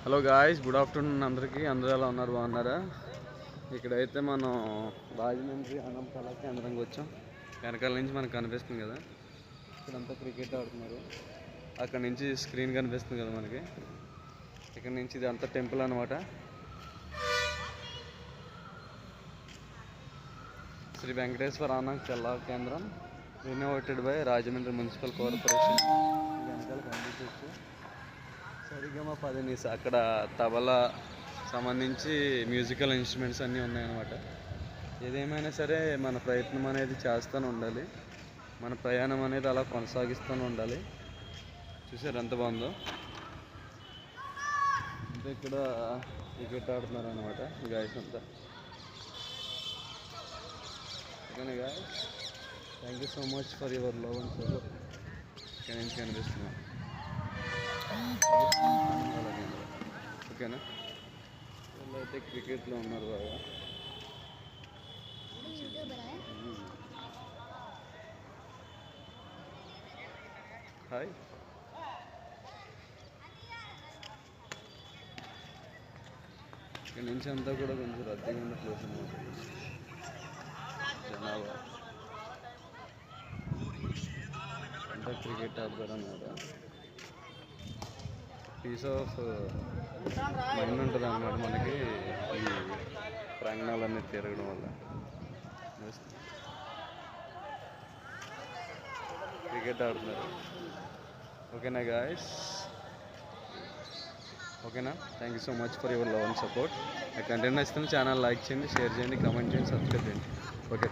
Hello guys, good afternoon అందరికీ. అందరూ ఎలా ఉన్నారు? బాగున్నారా? ఇక్కడైతే మనం రాజమండ్రి అన్నం కళా కేంద్రంకి వచ్చాం. వెనకాల నుంచి మనకు కనిపిస్తుంది కదా, ఇక్కడంతా క్రికెట్ ఆడుతున్నారు. అక్కడ నుంచి స్క్రీన్ కనిపిస్తుంది కదా మనకి. ఇక్కడ నుంచి ఇది అంతా టెంపుల్ అనమాట. శ్రీ వెంకటేశ్వర అన్నం కళా కేంద్రం, renovated by Rajahmundry municipal corporation. వెనకాల కనిపించవచ్చు సరిగమ పదనీస. అక్కడ తబలా సంబంధించి మ్యూజికల్ ఇన్స్ట్రుమెంట్స్ అన్నీ ఉన్నాయన్నమాట. ఏదేమైనా సరే మన ప్రయత్నం అనేది చేస్తూనే ఉండాలి, మన ప్రయాణం అనేది అలా కొనసాగిస్తూనే ఉండాలి. చూసారు ఎంత బాగుందో. అంటే ఇక్కడ క్రికెట్ ఆడుతున్నారు అనమాట గాయస్ అంతా. ఓకేనా guys, thank you so much for your love and support. ఇక్కడ నుంచి కనిపిస్తున్నాం. ఓకేనా, వీళ్ళు అయితే క్రికెట్లో ఉన్నారు బాగా. హాయ్, ఇక్కడ నుంచి అంతా కూడా కొంచెం రద్దీగా ఉన్న ప్లేస్ అన్నమాట. జనాభా అంతా క్రికెట్ ఆడతారు అన్నమాట. పీస్ ఆఫ్ మైండ్ ఉంటుంది అన్నమాట మనకి ఈ ప్రాంగణాలన్నీ తిరగడం వల్ల. క్రికెట్ ఆడుతున్నారు. ఓకేనా గాయస్, ఓకేనా, thank you so much for your love and support. ఆ కంటెంట్ నచ్చితే ఛానల్ లైక్ చేయండి, షేర్ చేయండి, కామెంట్ చేయండి, సబ్స్క్రైబ్ చేయండి. ఓకే.